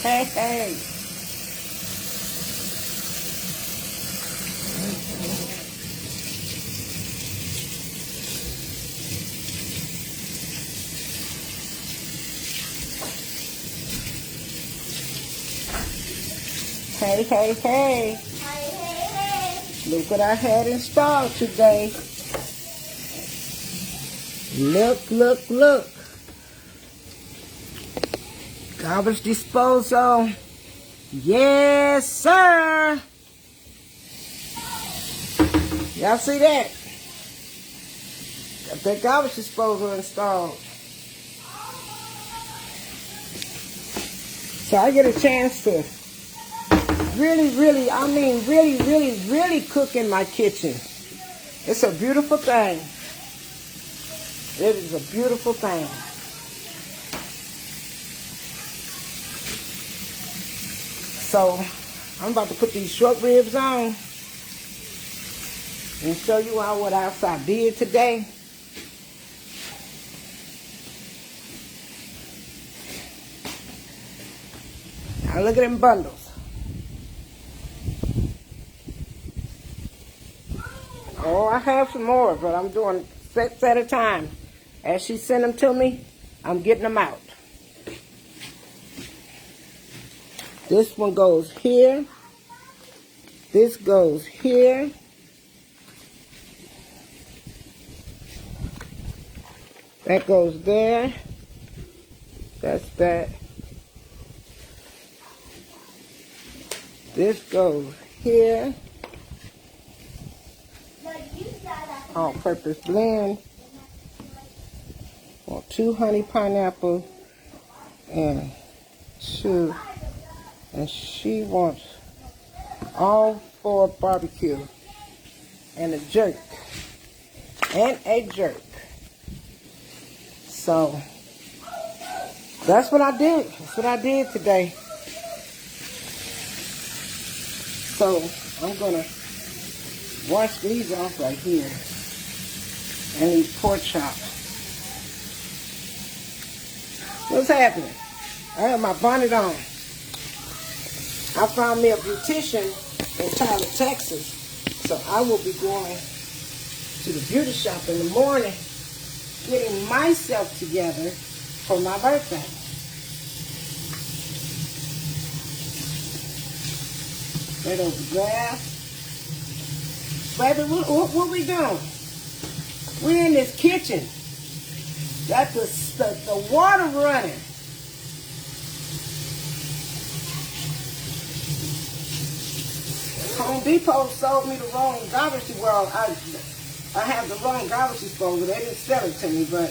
Hey, hey. Hey, hey, hey. Hey, hey, hey. Look what I had installed today. Look, look, look. Garbage disposal. Yes, sir. Y'all see that? Got that garbage disposal installed. So I get a chance to really cook in my kitchen. It's a beautiful thing. It is a beautiful thing. So I'm about to put these short ribs on and show you all what else I did today. Now look at them bundles. Oh, I have some more, but I'm doing sets at a time. As she sent them to me, I'm getting them out. This one goes here. This goes here. That goes there. That's that. This goes here. All-purpose blend. Want 2 honey pineapple and 2. And she wants all 4 barbecue and a jerk. And a jerk. So that's what I did. That's what I did today. So I'm gonna wash these off right here. And these pork chops. What's happening? I have my bonnet on. I found me a beautician in Tyler, Texas. So I will be going to the beauty shop in the morning, getting myself together for my birthday. Right over the grass. Baby, what we doing? We're in this kitchen. Got the water running. Home Depot sold me the wrong garbage. Well, I have the wrong garbage disposal. They didn't sell it to me, but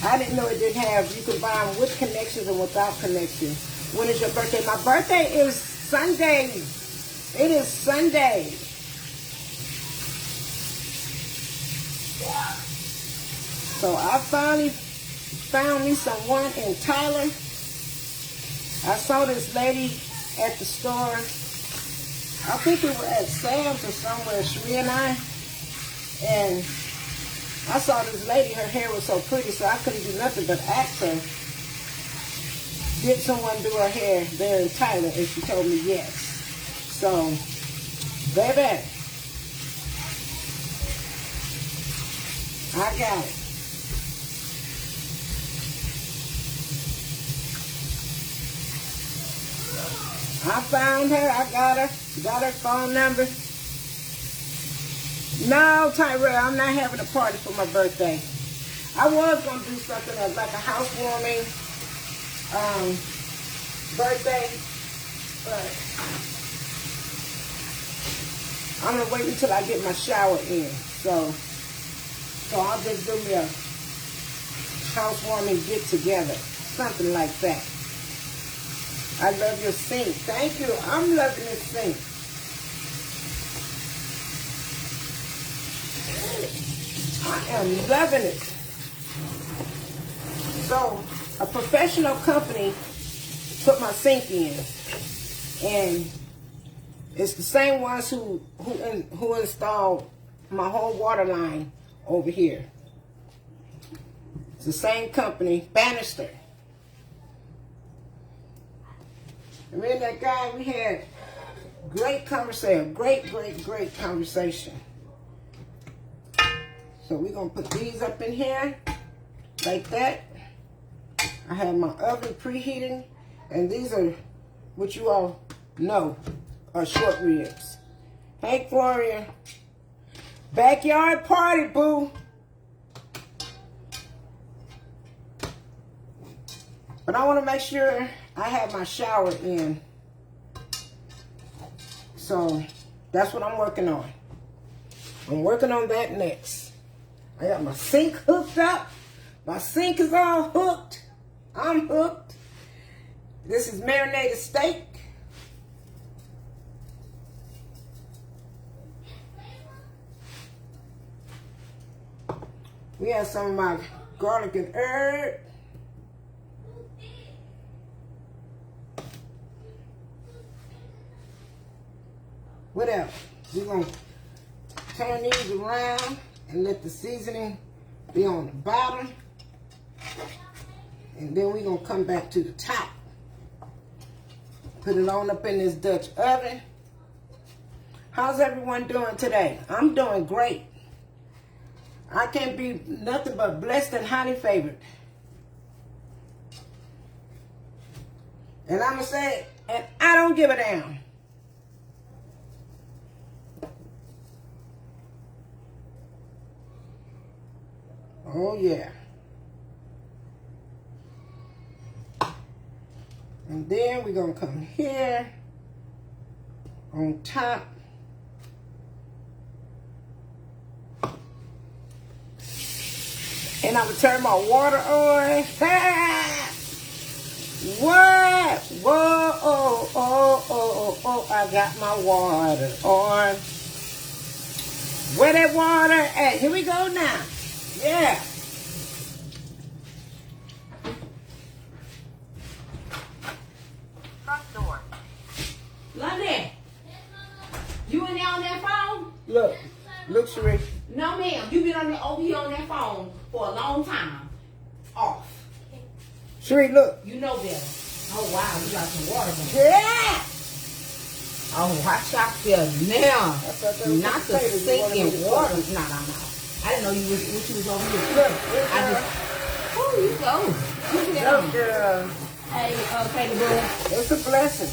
I didn't know it didn't have. You can buy them with connections and without connections. When is your birthday? My birthday is Sunday. It is Sunday. So I finally found me someone in Tyler. I saw this lady at the store. I think we were at Sam's or somewhere, Sheree and I. And I saw this lady, her hair was so pretty, so I couldn't do nothing but ask her, did someone do her hair there in Tyler? And she told me yes. So, baby, I got it. I found her. I got her. Got her phone number. No, Tyrell, I'm not having a party for my birthday. I was going to do something like a housewarming birthday, but I'm going to wait until I get my shower in. So I'll just do me a housewarming get together, something like that. I love your sink. Thank you. I'm loving this sink. I am loving it. So, a professional company put my sink in. And it's the same ones who installed my whole water line over here. It's the same company, Bannister. And me and that guy, we had great conversation. Great conversation. So we're going to put these up in here like that. I have my oven preheating. And these are what you all know are short ribs. Hey, Gloria. Backyard party, boo. But I want to make sure I have my shower in. So that's what I'm working on. I'm working on that next. I got my sink hooked up. My sink is all hooked. I'm hooked. This is marinated steak. We have some of my garlic and herb. What else? We're going to turn these around and let the seasoning be on the bottom. And then we're going to come back to the top. Put it on up in this Dutch oven. How's everyone doing today? I'm doing great. I can't be nothing but blessed and highly favored. And I'm going to say it, and I don't give a damn. Oh, yeah. And then we're going to come here on top. And I'm going to turn my water on. What? Whoa, oh, I got my water on. Where that water at? Here we go now. Yeah. Front door. London, you in there on that phone? Look, Sheree. No, ma'am. You been on there, over here on that phone for a long time. Off. Sheree, look. You know better. Oh, wow. You got some water going. Yeah. Oh, watch out there now. Not the sinking water. No. I didn't know you was what you was over here. Look. I just. Oh, you go. You get on. Girl. Hey, Katie Boo. It's a blessing.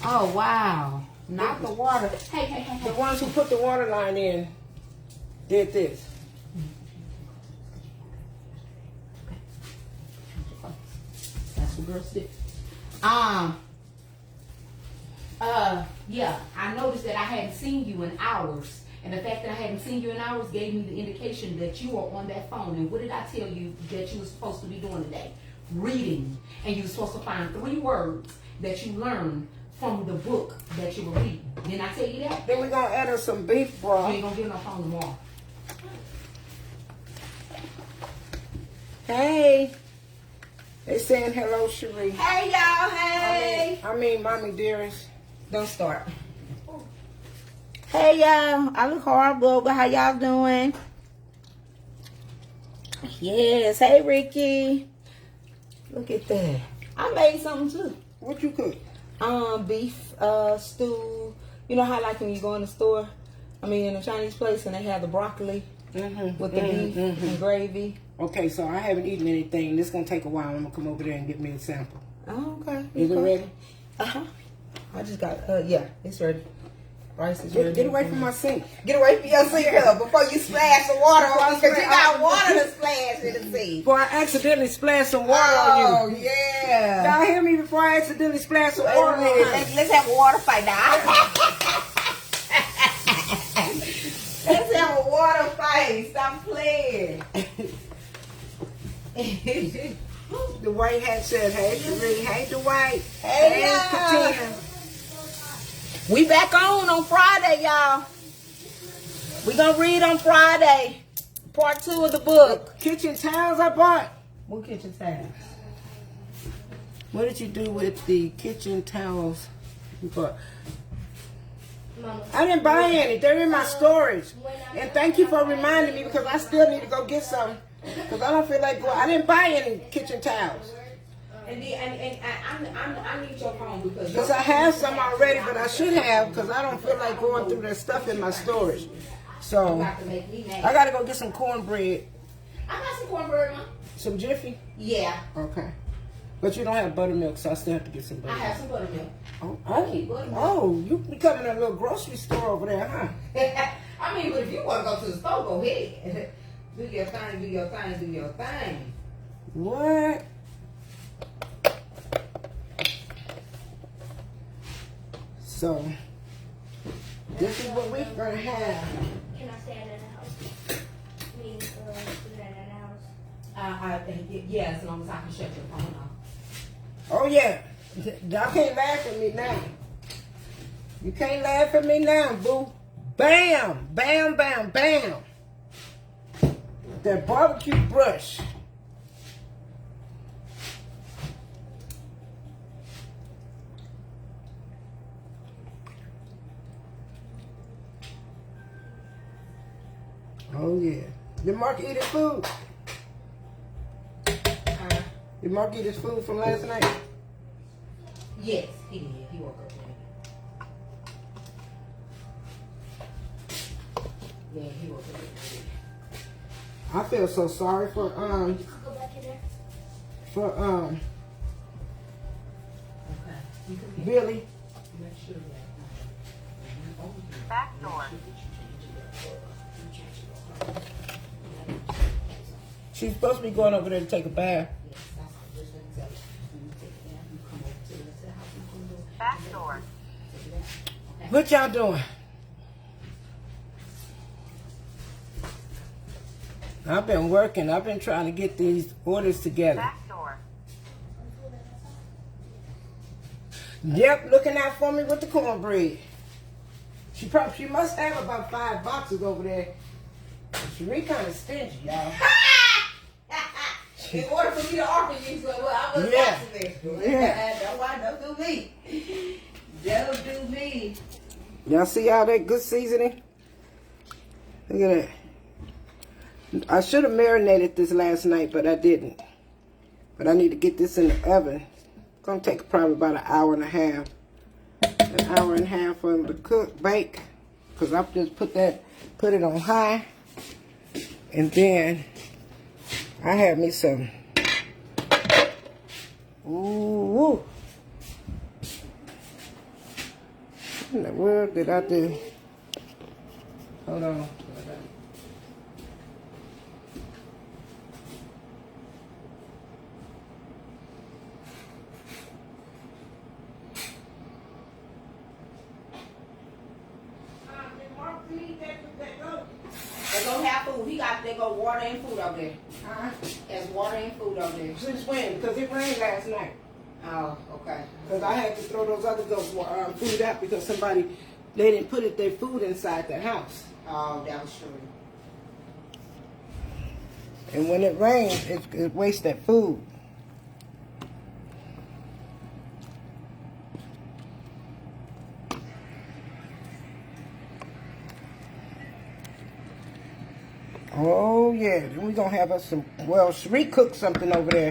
Oh, wow. Not the water. Hey. The ones who put the water line in did this. That's what girls did. Yeah, I noticed that I hadn't seen you in hours. And the fact that I hadn't seen you in hours gave me the indication that you were on that phone. And what did I tell you that you were supposed to be doing today? Reading. And you were supposed to find 3 words that you learned from the book that you were reading. Didn't I tell you that? Then we're going to add us some beef broth. You ain't going to get on phone tomorrow. Hey. They saying hello, Sheree. Hey, y'all. Hey. I mean, Mommy Dearest. Don't start. Hey y'all, I look horrible, but how y'all doing? Yes, hey Ricky. Look at that. I made something too. What you cook? Beef stew. You know how like when you go in the store, in a Chinese place and they have the broccoli with the beef and gravy. Okay, so I haven't eaten anything. This is going to take a while. I'm going to come over there and get me a sample. Oh, okay. Is it ready? Uh-huh. I just got, yeah, it's ready. Rice is ready. Get away from my sink. Get away from your sink before you splash the water on me, because you got water to splash in the sink. Before I accidentally splash some water on you. Oh, yeah. Y'all hear me before I accidentally splash some water on you? Let's have a water fight now. Let's have a water fight. Stop playing. Dwight had said, hey, Sheree. Hey, Dwight. Hey, Katina. We back on Friday, y'all. We gonna read on Friday. Part 2 of the book. Kitchen towels I bought. What kitchen towels? What did you do with the kitchen towels you bought? I didn't buy any. They're in my storage. And thank you for reminding me, because I still need to go get some. Because I don't feel like going. I didn't buy any kitchen towels. And I need your phone because Because I have some already, but I should have because I don't feel like going through that stuff in my storage. So I gotta go get some cornbread. I got some cornbread, Mom. Some Jiffy? Yeah. Okay. But you don't have buttermilk, so I still have to get some I buttermilk. have some buttermilk. Oh, you becoming a little grocery store over there, huh? I mean, but if you want to go to the store, go ahead. Do your thing, do your thing, do your thing. What? So, this is what we're going to have. Can I stay at the house? I mean, stay at the house. Yeah, as long as I can shut your phone off. Oh, yeah. Y'all can't laugh at me now. You can't laugh at me now, boo. Bam! Bam, bam, bam. That barbecue brush. Oh, yeah. Did Mark eat his food? Did Mark eat his food from last night? Yes, he did. He woke up with it. Yeah, he woke up with it. I feel so sorry for Go back in there. Okay. You can get Billy. make sure that Back door. She's supposed to be going over there to take a bath. yes, that's what I'm just gonna tell you. When you take it down, you come over to the house, you come over, Back door. take it down. Okay. What y'all doing? I've been working. I've been trying to get these orders together. Back door. Yep, looking out for me with the cornbread. She must have about 5 boxes over there. She kind of stingy, y'all. In order for me to offer you, so I was Yeah. watching this. Yeah. That's why don't do me. Don't do me. Y'all see all that good seasoning? Look at that. I should have marinated this last night, but I didn't. But I need to get this in the oven. It's going to take probably about an hour and a half. An hour and a half for them to cook, bake. Because I've just put it on high. And then I have me some. Ooh. What in the world did I do? Hold on. They go have food. They go water and food up there. Huh? There's water and food up there. Since when? Because it rained last night. Oh, okay. Because I had to throw those other food out because they didn't put their food inside the house. Oh, that was true. And when it rains, it wastes that food. Oh yeah, then we gonna have us some. Well, Sheree cooked something over there.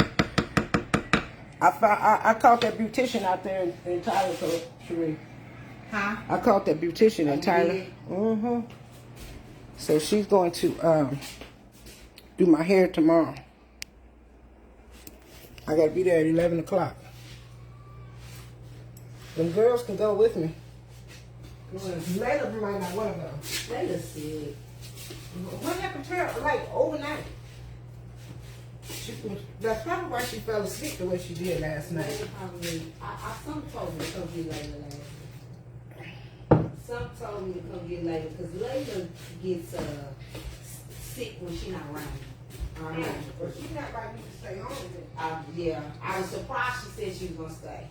I caught that beautician out there in Tyler, Sheree. Huh? I caught that beautician in You Tyler. did? Mm-hmm. So she's going to do my hair tomorrow. I gotta be there at 11 o'clock. Them girls can go with me. Layla might not want to go. Layla's sick. What happened to her? Like overnight. That's probably why she fell asleep the way she did last night. Layla probably. Some told me to come get Layla last night. Some told me to come get Layla because Layla gets sick when she's not around. But she's not like me to stay home with it. Yeah, I was surprised she said she was gonna stay.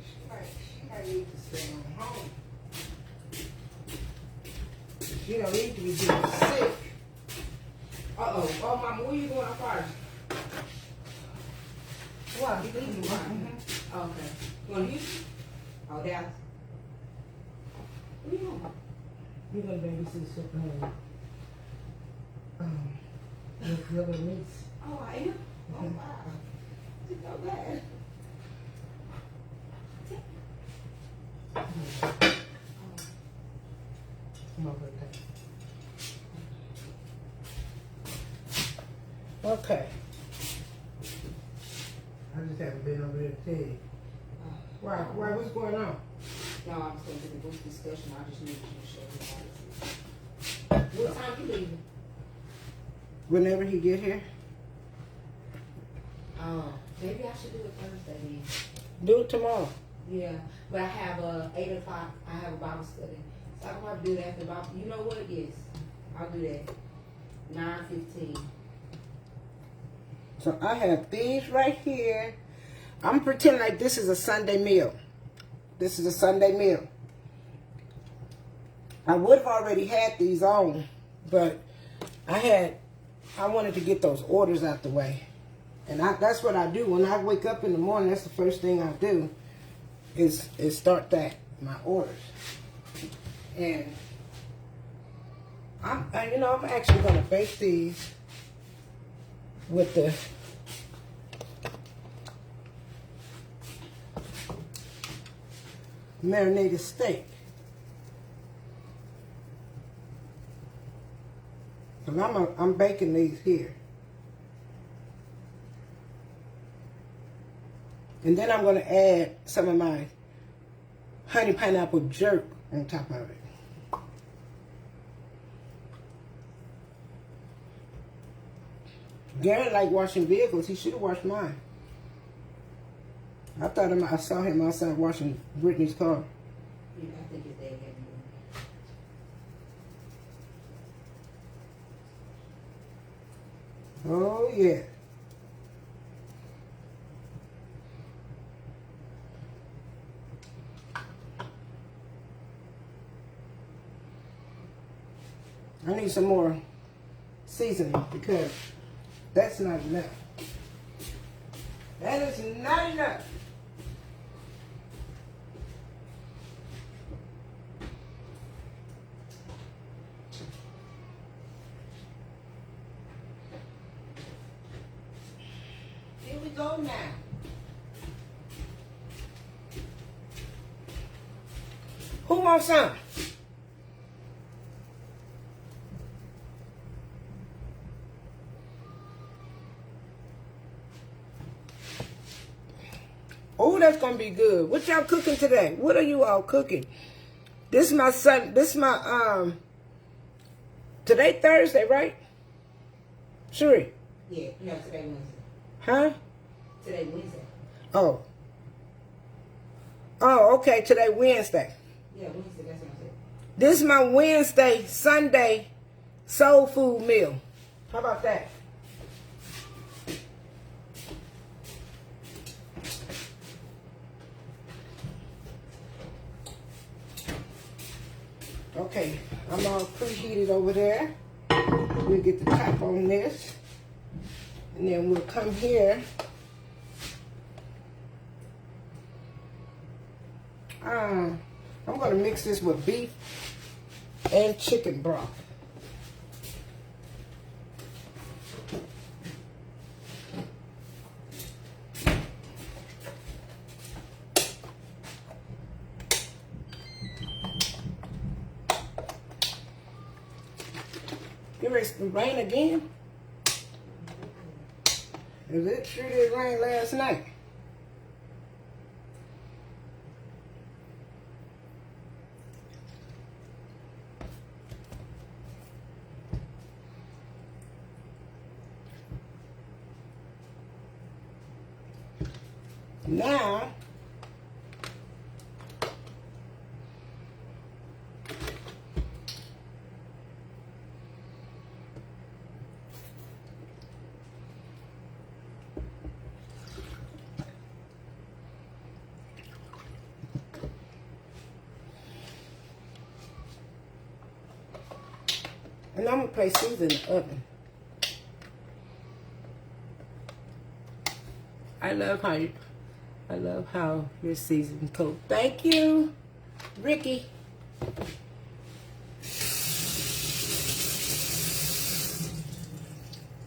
She might need to stay home. She don't need to be getting sick. Oh, Mama, where you going on Friday? What? You leaving? Okay. You going to Houston? Oh, Dallas. What are you doing? You're gonna babysit Super your little niece. Oh, I am? Oh, wow. Didn't know that. My birthday. Okay. I just haven't been over there to tell you. Why, what's going on? No, I was going to the group discussion. I just needed you to show me how. What time you leaving? Whenever he get here. Oh, maybe I should do it Thursday then. Do it tomorrow. Yeah, but I have 8 o'clock. I have a Bible study, so I can probably do it after Bible. You know what? Yes, I'll do that. 9:15. So I have these right here. I'm pretending like this is a Sunday meal. This is a Sunday meal. I would have already had these on, but I wanted to get those orders out the way. And that's what I do. When I wake up in the morning, that's the first thing I do is start my orders. And I'm actually going to bake these with the marinated steak. And I'm baking these here. And then I'm going to add some of my honey pineapple jerk on top of it. Garrett liked washing vehicles. He should have washed mine. I saw him outside washing Brittany's car. Yeah, I think his dad had me. Oh, yeah. I need some more seasoning because that's not enough. That is not enough. Here we go now. Who wants some? Oh, that's gonna be good. What y'all cooking today? What are you all cooking? This is my son. This is my Today Thursday, right? Sure. Yeah, no, today Wednesday. Huh? Today Wednesday. Oh. Oh, okay. Today Wednesday. Yeah, Wednesday. That's what I said. This is my Wednesday, Sunday soul food meal. How about that? Okay, I'm all preheated over there. We'll get the top on this. And then we'll come here. I'm going to mix this with beef and chicken broth. Get ready to rain again? It sure did rain last night. Now, and I'm going to place these in the oven. I love how your season coat. Thank you, Ricky.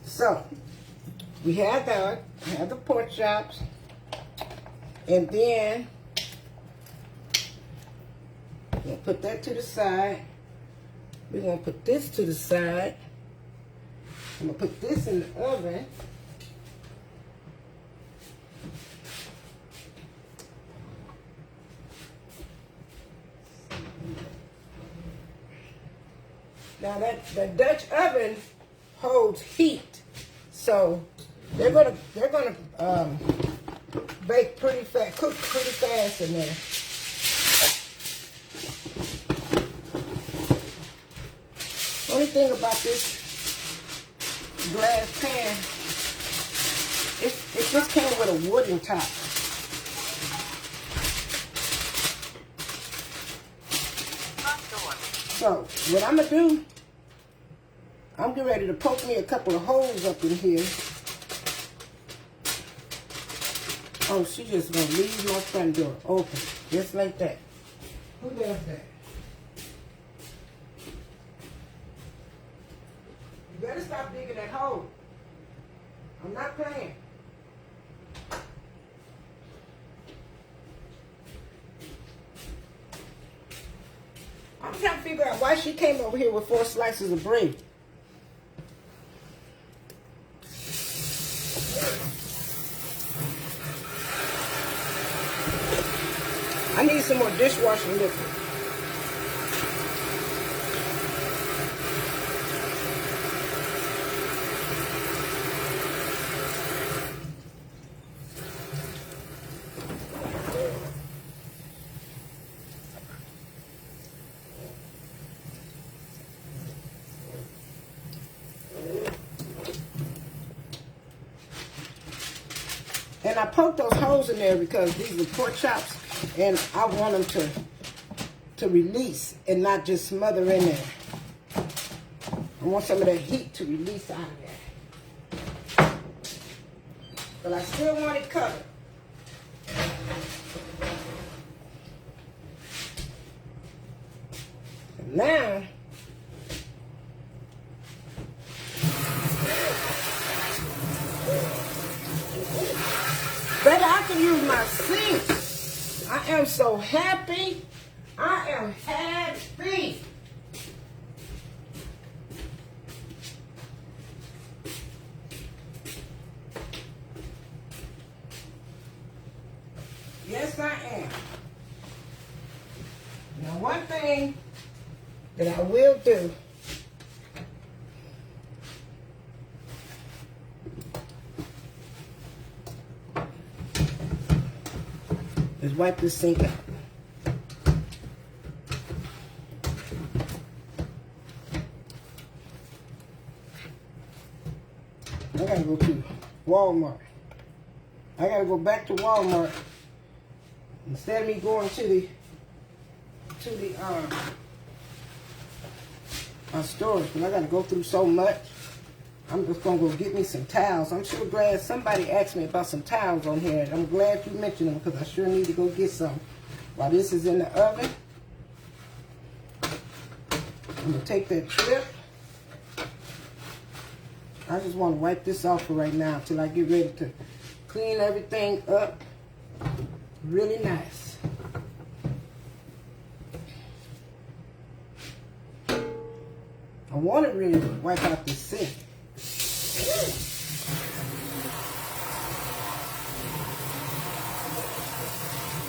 So, we have that, we have the pork chops, and then we're going to put that to the side. We're going to put this to the side. I'm going to put this in the oven. Now the Dutch oven holds heat, so they're gonna bake pretty fast, cook pretty fast in there. Only thing about this glass pan, it just came with a wooden top. So what I'm gonna do, I'm getting ready to poke me a couple of holes up in here. Oh, she just gonna leave my front door open, just like that. Who does that? You better stop digging that hole. I'm not playing. I'm trying to figure out why she came over here with 4 slices of bread. I need some more dishwashing liquid. And I poked those holes in there because these are pork chops, and I want them to release and not just smother in there. I want some of that heat to release out of there. But I still want it covered. And now, baby, I can use my sink. I am so happy. I am happy. Yes, I am. Now, one thing that I will do is wipe this sink out. I gotta go to Walmart. I gotta go back to Walmart instead of me going to the stores, because I gotta go through so much. I'm just gonna go get me some towels. I'm sure glad somebody asked me about some towels on here, and I'm glad you mentioned them because I sure need to go get some. While this is in the oven, I'm gonna take that trip. I just want to wipe this off for right now until I get ready to clean everything up really nice. I want to really wipe out this sink.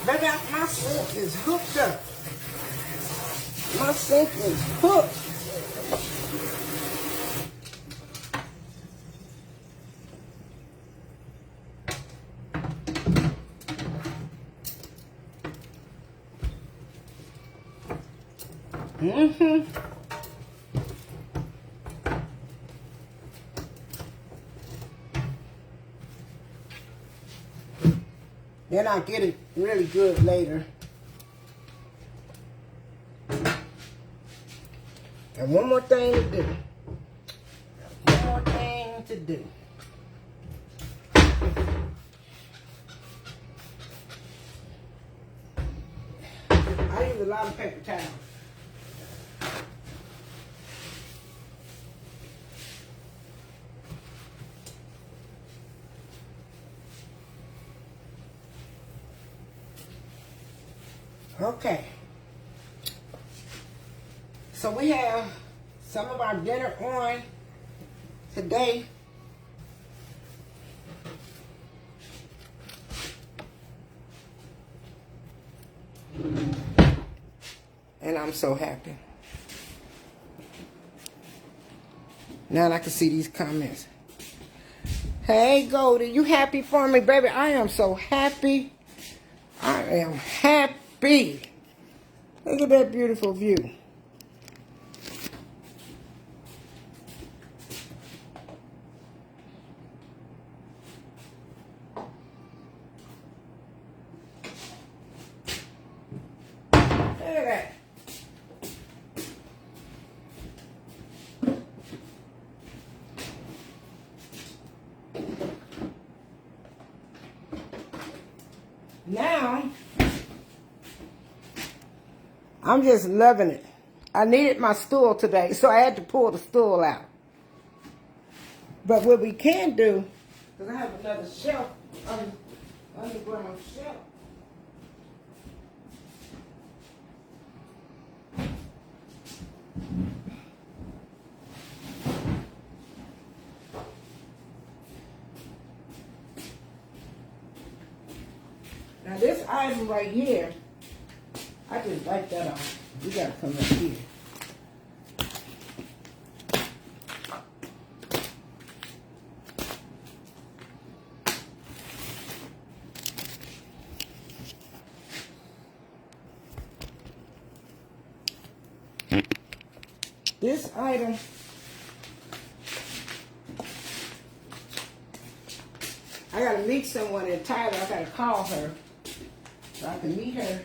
Baby, my sink is hooked up. My sink is hooked. Then I'll get it really good later. And one more thing to do. One more thing to do. I use a lot of paper towels. Okay. So we have some of our dinner on today. And I'm so happy. Now I can see these comments. Hey, Goldie, you happy for me, baby? I am so happy. I am happy. Look at that beautiful view. Look at that. Now, I'm just loving it. I needed my stool today, so I had to pull the stool out. But what we can do, because I have another shelf, underground shelf. Now this item right here, I just like that off. You gotta come up here. This item, I gotta meet someone in Tyler. I gotta call her so I can meet her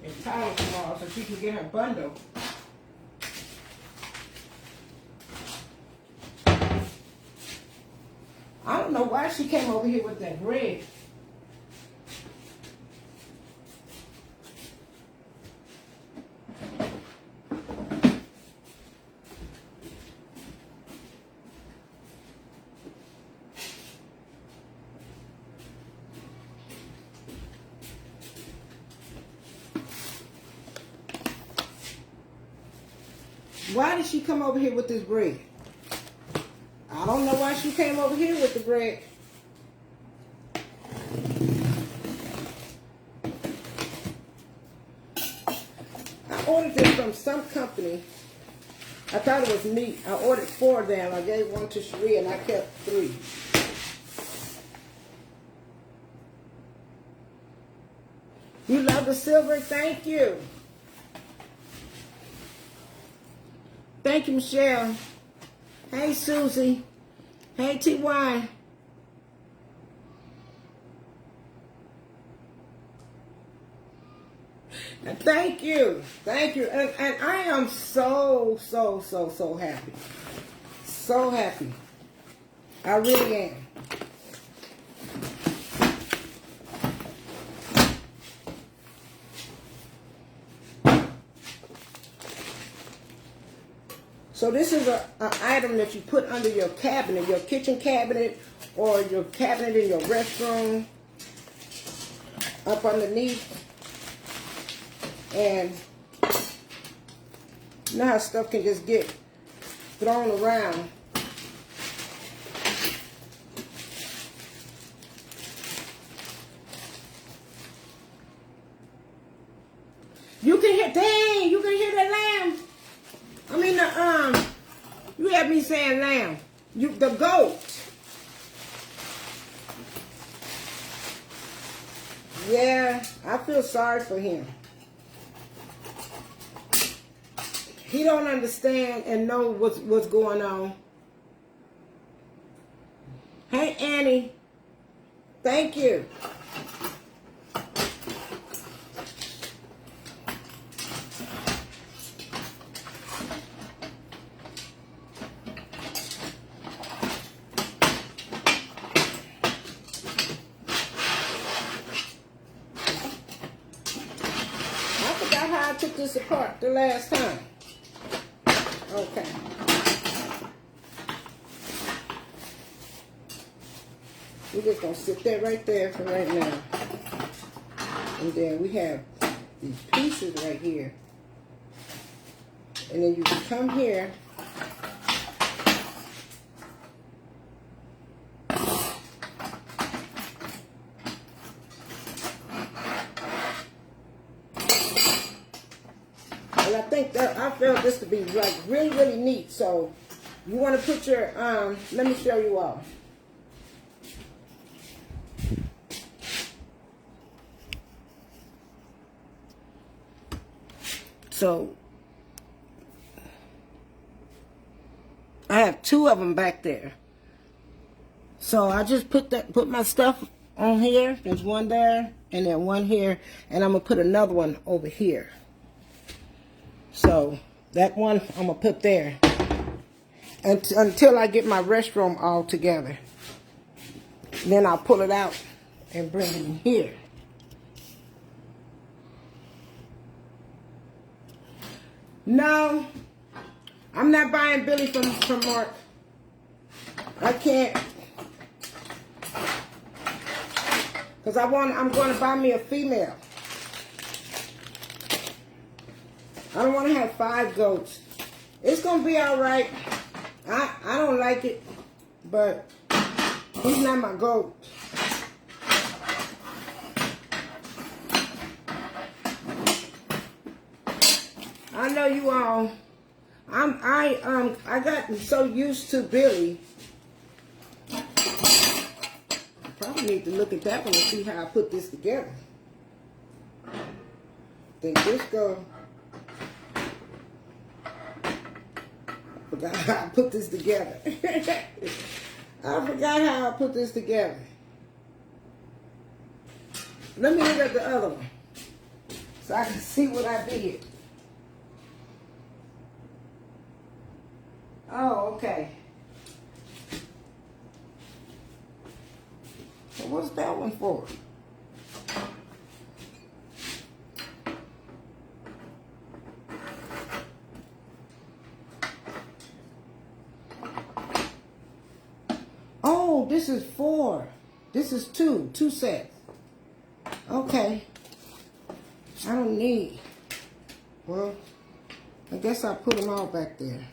in Tyler tomorrow so she can get her bundle. I don't know why she came over here with that bread. Why did she come over here with this bread? I don't know why she came over here with the bread. I ordered this from some company. I thought it was meat. I ordered 4 of them. I gave 1 to Cherie and I kept 3. You love the silver? Thank you. Thank you, Michelle. Hey, Susie. Hey, T.Y. Thank you. Thank you. And I am so happy. So happy. I really am. So this is an item that you put under your cabinet, your kitchen cabinet, or your cabinet in your restroom, up underneath. And you know how stuff can just get thrown around. You can hear, dang, you can hear that lamb. I mean, you had me saying lamb. The goat. Yeah, I feel sorry for him. He don't understand and know what's going on. Hey, Annie. Thank you. I took this apart the last time. Okay. We're just going to sit there right there for right now. And then we have these pieces right here. And then you can come here. And I think that I felt this to be like really, really neat. So you want to put your, let me show you all. So I have 2 of them back there. So I just put my stuff on here. There's one there and then one here, and I'm gonna put another one over here. So that one I'm gonna put there until I get my restroom all together. Then I'll pull it out and bring it in here. No, I'm not buying Billy from Mark. I can't. Because I'm going to buy me a female. I don't want to have 5 goats. It's going to be all right. I don't like it, but he's not my goat. I know you all. I got so used to Billy. I probably need to look at that one and see how I put this together. Think this go. Forgot how I put this together. I forgot how I put this together. Let me look at the other one so I can see what I did. Oh, okay. So what's that one for? Oh, this is 4. This is 2 sets. Okay. I don't need. Well, I guess I'll put them all back there.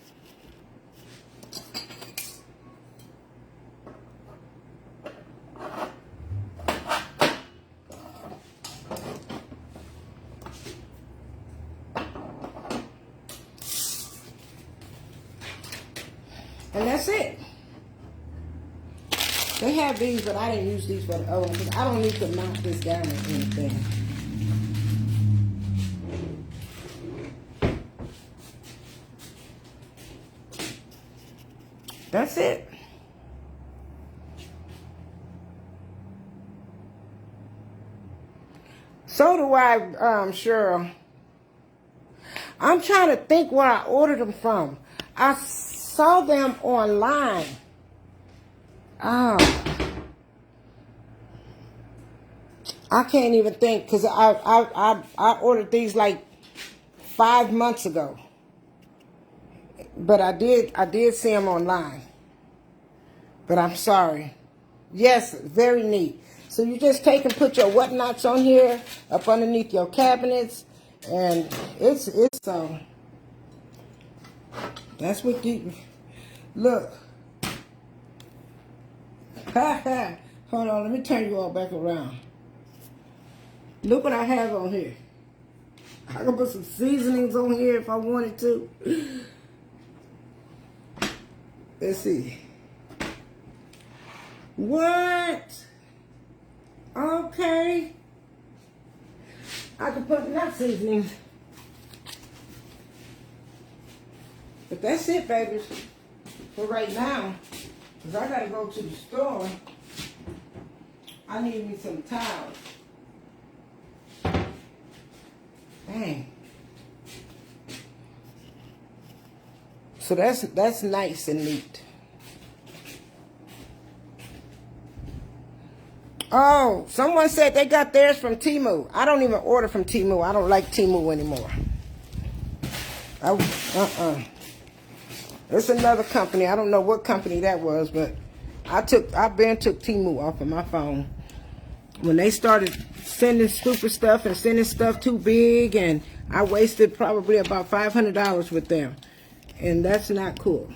And that's it. They have these, but I didn't use these for the other one because I don't need to mount this down or anything. That's it. So do I, Cheryl. I'm trying to think where I ordered them from. I saw them online. I can't even think because I ordered these like 5 months ago. But I did see them online. But I'm sorry. Yes, very neat. So you just take and put your whatnots on here up underneath your cabinets, and it's that's what you look. Hold on, let me turn you all back around. Look what I have on here. I can put some seasonings on here if I wanted to. Let's see. What? Okay. I can put nut seasonings. But that's it, baby. For right now. Because I got to go to the store. I need me some towels. Dang. So that's nice and neat. Oh, someone said they got theirs from Temu. I don't even order from Temu. I don't like Temu anymore. It's another company. I don't know what company that was, but I took Temu off of my phone. when they started sending stupid stuff and sending stuff too big, and I wasted probably about $500 with them. And that's not cool.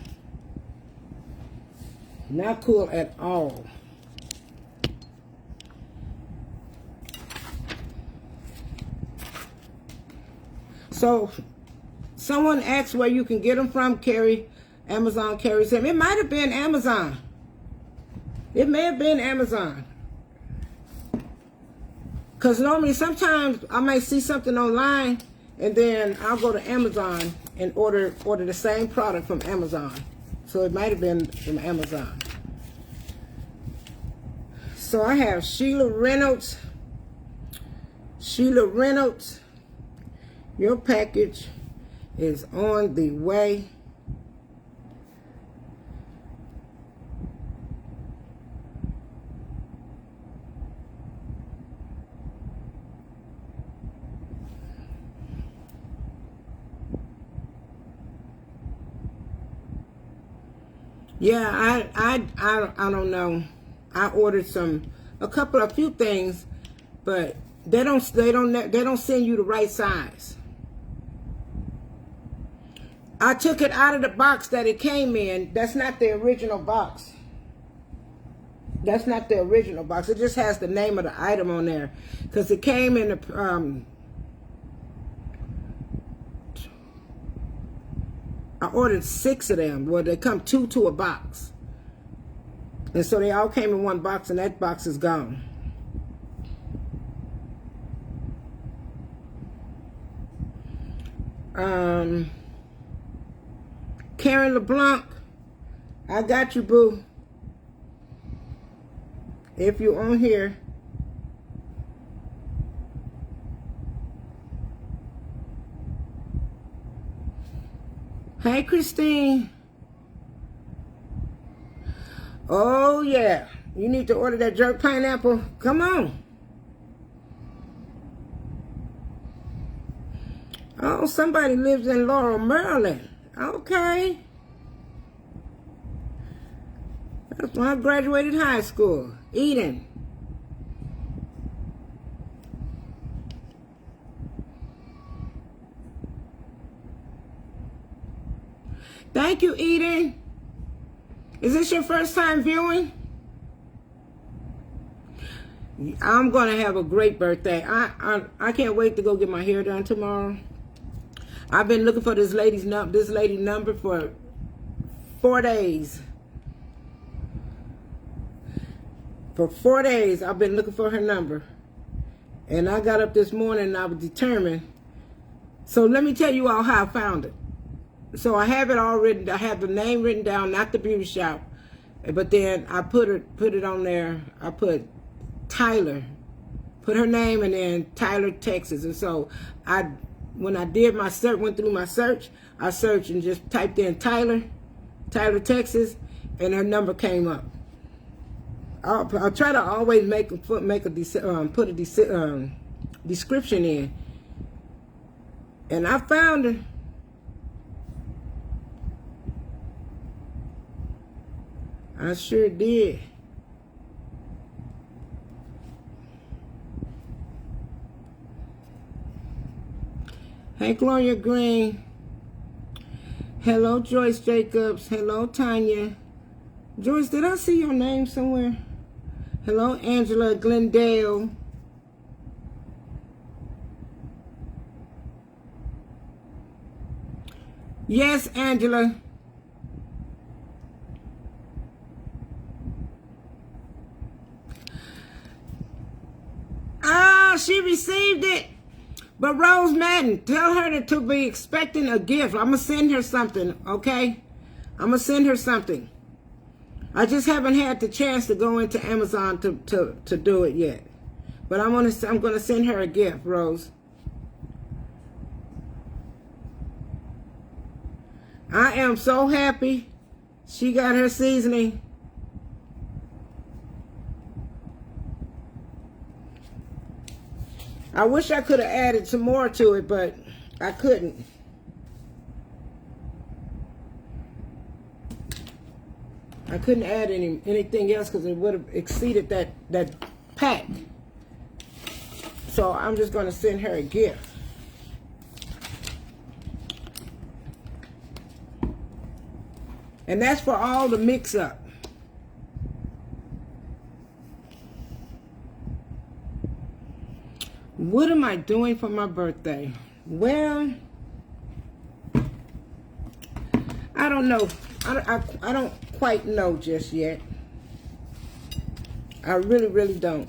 Not cool at all. So, someone asked where you can get them from. Amazon carries them. It might have been Amazon. It may have been Amazon. Because normally, sometimes I might see something online, and then I'll go to Amazon and order the same product from Amazon. So it might have been from Amazon. So I have Sheila Reynolds. Sheila Reynolds, your package is on the way. Yeah, I don't know. I ordered a few things, but they don't send you the right size. I took it out of the box that it came in. That's not the original box. That's not the original box. It just has the name of the item on there, because it came in the I ordered 6 of them. Well, they come 2 to a box. And so they all came in one box, and that box is gone. Karen LeBlanc, I got you, boo. If you're on here. Hey, Christine. Oh, yeah. You need to order that jerk pineapple. Come on. Oh, somebody lives in Laurel, Maryland. Okay. That's when I graduated high school. Eden. Thank you, Eden. Is this your first time viewing? I'm going to have a great birthday. I can't wait to go get my hair done tomorrow. I've been looking for this lady's number for 4 days. For 4 days, I've been looking for her number. And I got up this morning and I was determined. So let me tell you all how I found it. So I have it all written. I have the name written down, not the beauty shop. But then I put it on there. I put Tyler. Put her name and then Tyler, Texas. And so when I did my search, went through my search, I searched and just typed in Tyler, Texas, and her number came up. I'll try to always put a description in. And I found her. I sure did. Hey, Gloria Green. Hello, Joyce Jacobs. Hello, Tanya. Joyce, did I see your name somewhere? Hello, Angela Glendale. Yes, Angela. She received it. But Rose Madden, tell her to be expecting a gift. I'm going to send her something, okay? I'm going to send her something. I just haven't had the chance to go into Amazon to do it yet. But I'm going to send her a gift, Rose. I am so happy she got her seasoning. I wish I could have added some more to it, but I couldn't. I couldn't add anything else because it would have exceeded that pack. So I'm just going to send her a gift. And that's for all the mix-up. What am I doing for my birthday? Well, I don't know. I don't quite know just yet. I really, really don't.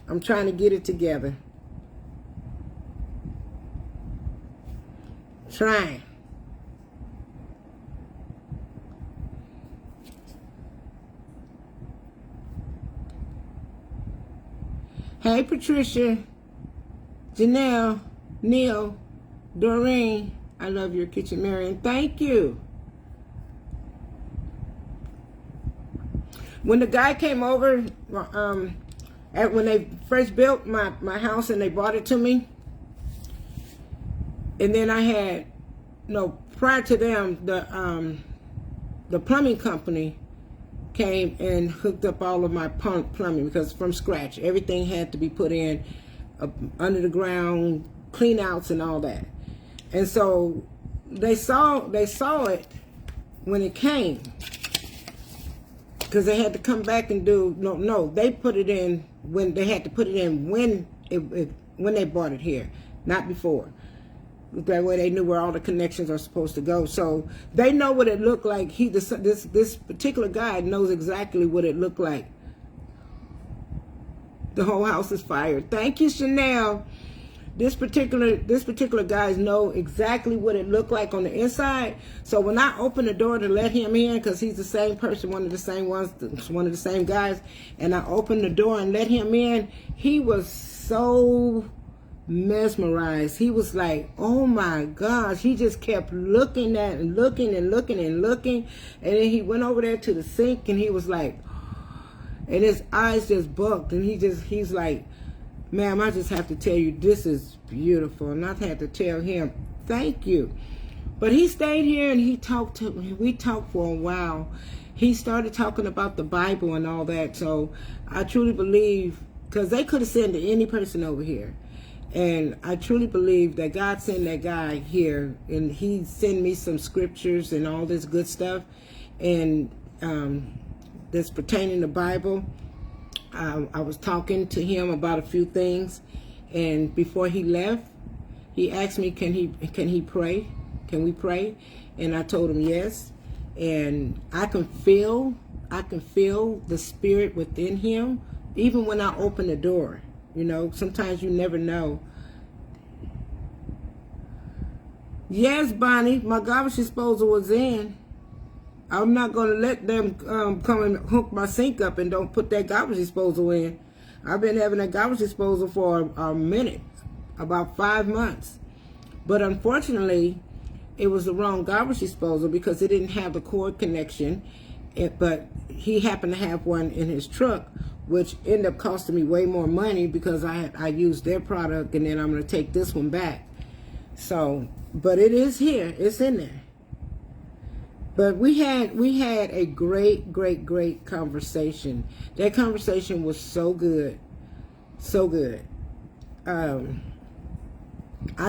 I'm trying to get it together. Trying. Hey, Patricia, Janelle, Neil, Doreen, I love your kitchen, Marion. Thank you. When the guy came over, when they first built my house and they brought it to me, and then I had, prior to them, the plumbing company came and hooked up all of my plumbing, because from scratch, everything had to be put in under the ground, clean outs and all that. And so they saw it when it came, because they had to come back and do they put it in when they had to put it in when they bought it here, not before. That way they knew where all the connections are supposed to go. So they know what it looked like. This particular guy knows exactly what it looked like. The whole house is fired. Thank you, Chanel. This particular guys know exactly what it looked like on the inside. So when I opened the door to let him in, because he's the same person, one of the same guys, and I opened the door and let him in, he was so mesmerized. He was like, oh my gosh. He just kept looking at and looking and looking and looking. And then he went over there to the sink and he was like, and his eyes just bugged. And he's like, ma'am, I just have to tell you, this is beautiful. And I had to tell him, thank you. But he stayed here and we talked for a while. He started talking about the Bible and all that. So I truly believe, because they could have sent to any person over here. And I truly believe that God sent that guy here, and he sent me some scriptures and all this good stuff, and that's pertaining to Bible. I was talking to him about a few things, and before he left, he asked me, can he pray? Can we pray? And I told him yes. And I can feel the spirit within him, even when I open the door. Sometimes you never know. Yes, Bonnie, my garbage disposal was in. I'm not going to let them come and hook my sink up and don't put that garbage disposal in. I've been having that garbage disposal for a minute, about 5 months. But unfortunately, it was the wrong garbage disposal because it didn't have the cord connection. But he happened to have one in his truck, which ended up costing me way more money because I used their product, and then I'm going to take this one back. So, but it is here. It's in there. But we had a great conversation. That conversation was so good. So good. I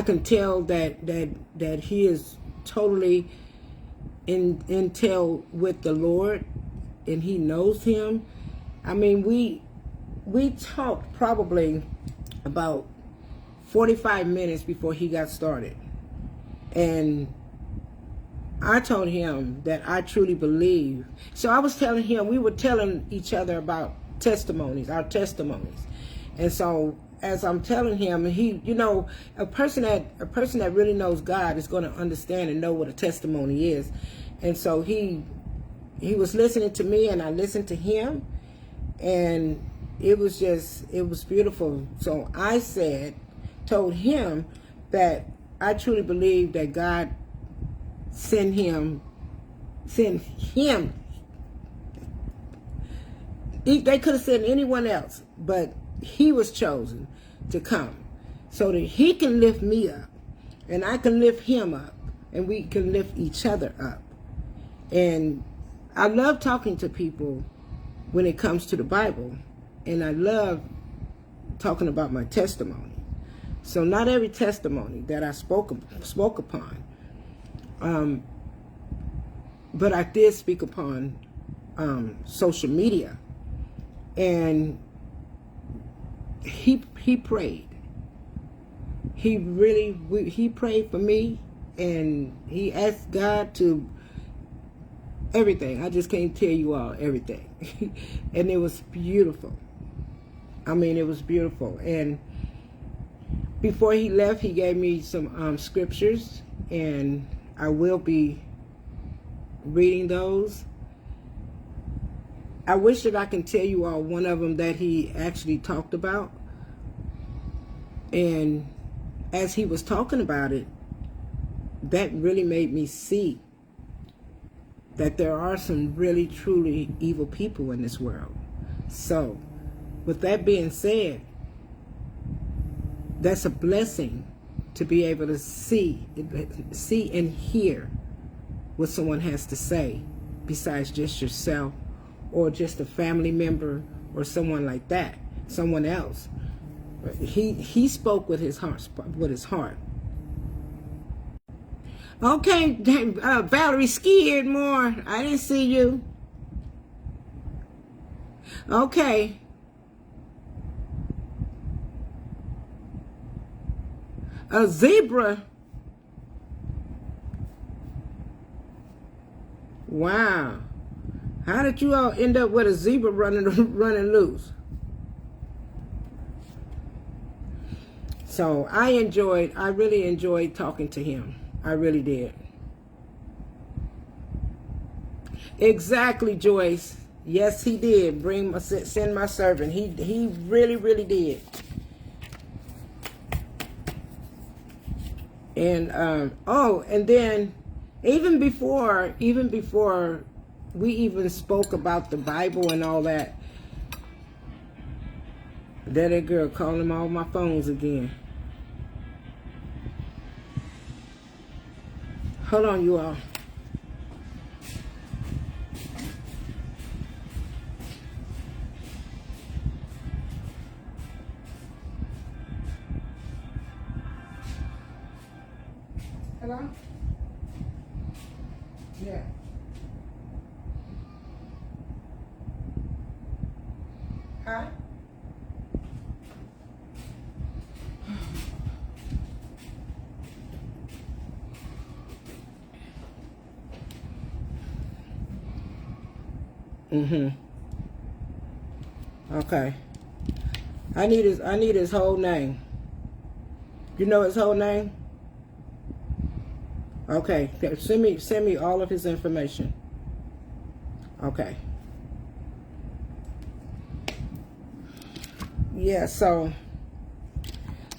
can tell that he is totally in intel with the Lord, and he knows him. I mean, we talked probably about 45 minutes before he got started. And I told him that I truly believe. So I was telling him, we were telling each other about our testimonies. And so as I'm telling him, he, a person that really knows God is going to understand and know what a testimony is. And so he was listening to me, and I listened to him. And it was beautiful. So I told him that I truly believe that God sent him. They could have sent anyone else, but he was chosen to come so that he can lift me up, and I can lift him up, and we can lift each other up. And I love talking to people when it comes to the Bible, and I love talking about my testimony. So not every testimony that I spoke upon, but I did speak upon social media, and he prayed. He prayed for me, and he asked God to everything. I just can't tell you all everything. And it was beautiful. I mean, it was beautiful. And before he left, he gave me some scriptures, and I will be reading those. I wish that I can tell you all one of them that he actually talked about. And as he was talking about it, that really made me see that there are some really, truly evil people in this world. So, with that being said, that's a blessing to be able to see and hear what someone has to say besides just yourself or just a family member or someone like that, someone else. He spoke with his heart. Okay, Valerie scared more. I didn't see you. Okay. A zebra. Wow. How did you all end up with a zebra running loose? So I really enjoyed talking to him. I really did. Exactly, Joyce. Yes, he did. Send my servant. He really, really did. And and then even before we even spoke about the Bible and all that, that girl calling all my phones again. Hold on, you all. Hello? Yeah. Huh? Okay. I need his whole name. You know his whole name? Okay. Send me all of his information. Okay. Yeah, so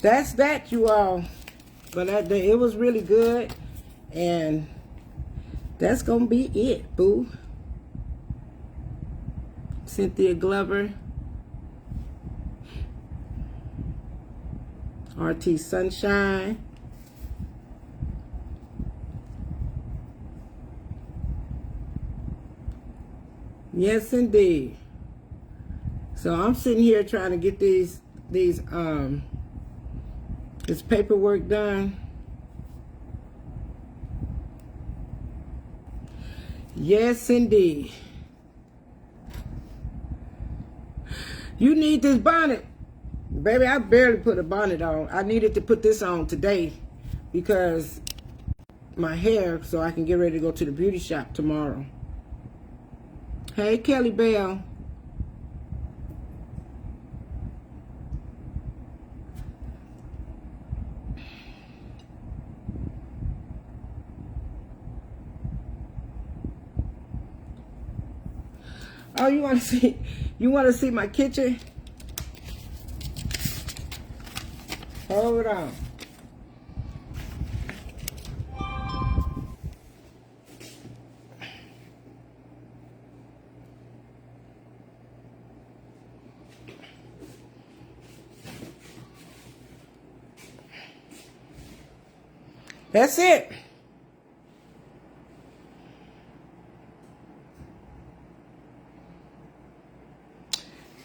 that's that, you all. But it was really good, and that's gonna be it, boo. Cynthia Glover, RT Sunshine, yes indeed. So I'm sitting here trying to get this paperwork done. Yes indeed. You need this bonnet. Baby, I barely put a bonnet on. I needed to put this on today because my hair, so I can get ready to go to the beauty shop tomorrow. Hey, Kelly Bell. Oh, you want to see my kitchen? Hold on. That's it.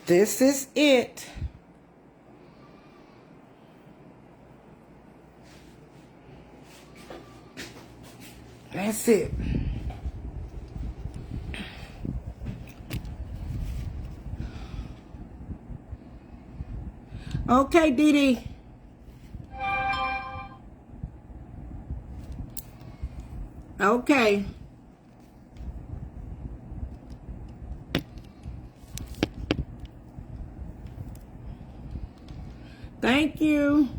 This is it. That's it. Okay, Dee Dee. Okay. Thank you.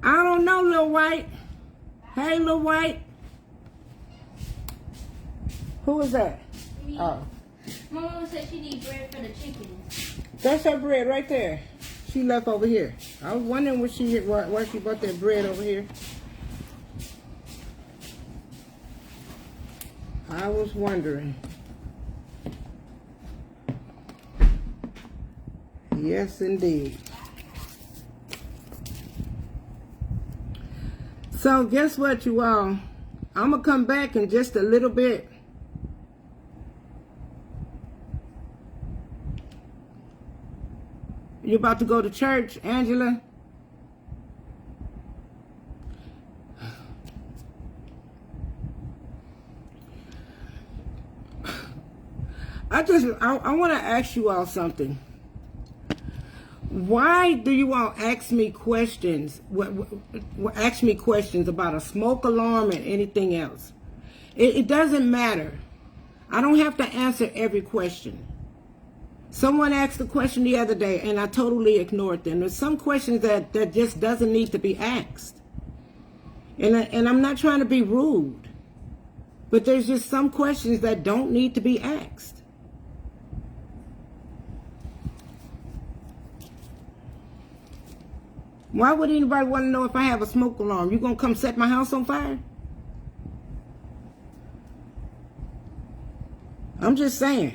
I don't know, Lil White. Hey, Lil White. Who is that? Me. Oh. My mama said she needs bread for the chickens. That's her bread right there. She left over here. I was wondering why she brought that bread over here. I was wondering. Yes, indeed. So guess what, you all? I'm going to come back in just a little bit. You about to go to church, Angela? I want to ask you all something. Why do you all ask me questions? Ask me questions about a smoke alarm and anything else? It doesn't matter. I don't have to answer every question. Someone asked a question the other day, and I totally ignored them. There's some questions that just doesn't need to be asked. And I'm not trying to be rude, but there's just some questions that don't need to be asked. Why would anybody want to know if I have a smoke alarm? You gonna come set my house on fire? I'm just saying.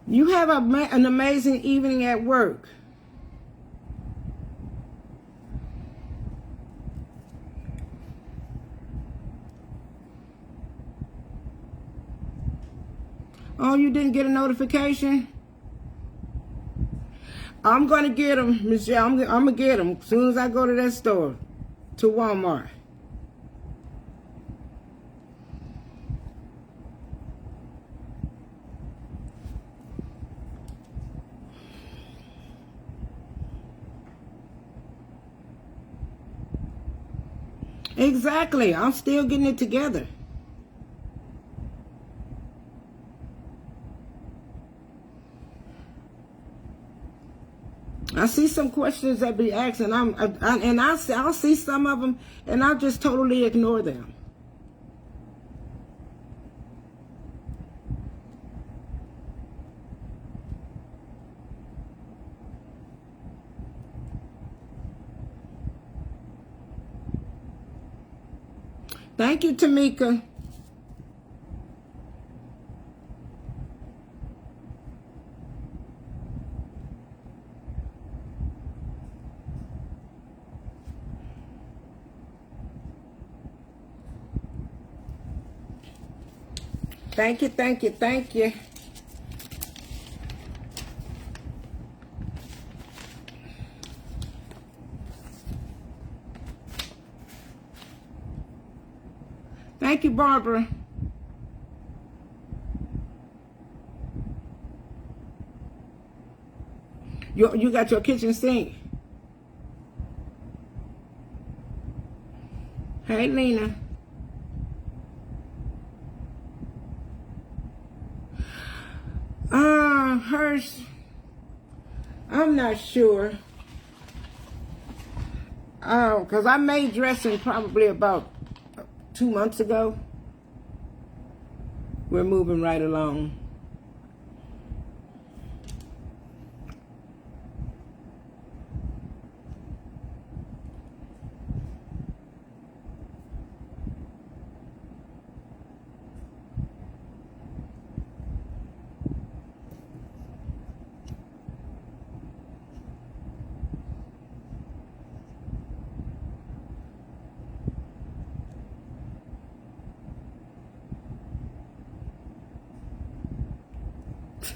You have an amazing evening at work. Oh, you didn't get a notification? I'm going to get them, Michelle. I'm going to get them as soon as I go to that store, to Walmart. Exactly. I'm still getting it together. I see some questions that be asked, and I'll see some of them, and I'll just totally ignore them. Thank you, Tamika. Thank you, thank you, thank you. Thank you, Barbara. You got your kitchen sink. Hey, Lena. Hers, I'm not sure. Because I made dressing probably about 2 months ago. We're moving right along.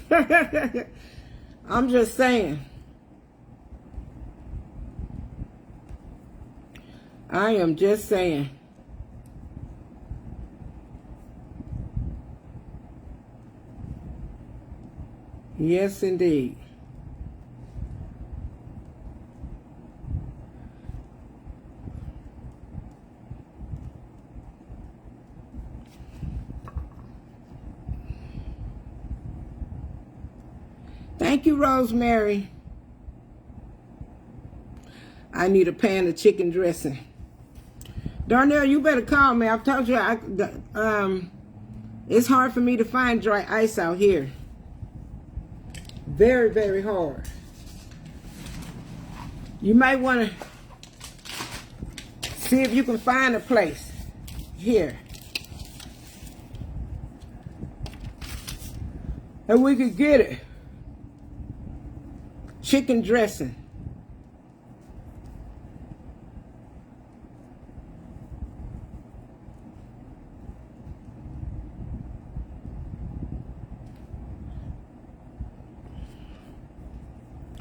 I'm just saying. I am just saying. Yes, indeed. Thank you, Rosemary. I need a pan of chicken dressing. Darnell, you better call me. I've told you it's hard for me to find dry ice out here. Very, very hard. You might want to see if you can find a place here. And we could get it. Chicken dressing.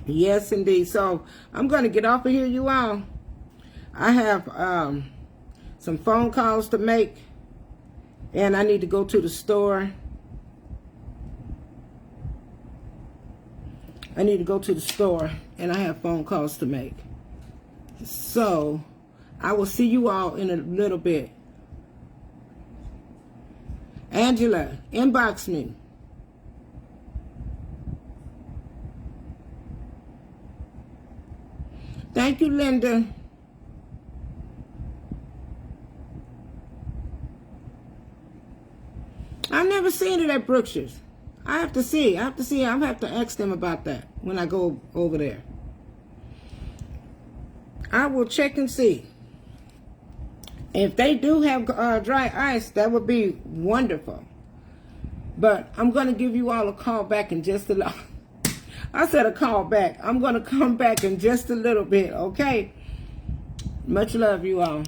Yes, indeed. So I'm going to get off of here, you all. I have some phone calls to make, and I need to go to the store. I need to go to the store, and I have phone calls to make. So I will see you all in a little bit. Angela, inbox me. Thank you, Linda. I've never seen it at Brookshire's. I have to see. I have to ask them about that when I go over there. I will check and see. If they do have dry ice, that would be wonderful. But I'm going to give you all a call back in just a little. I said a call back. I'm going to come back in just a little bit, okay? Much love, you all.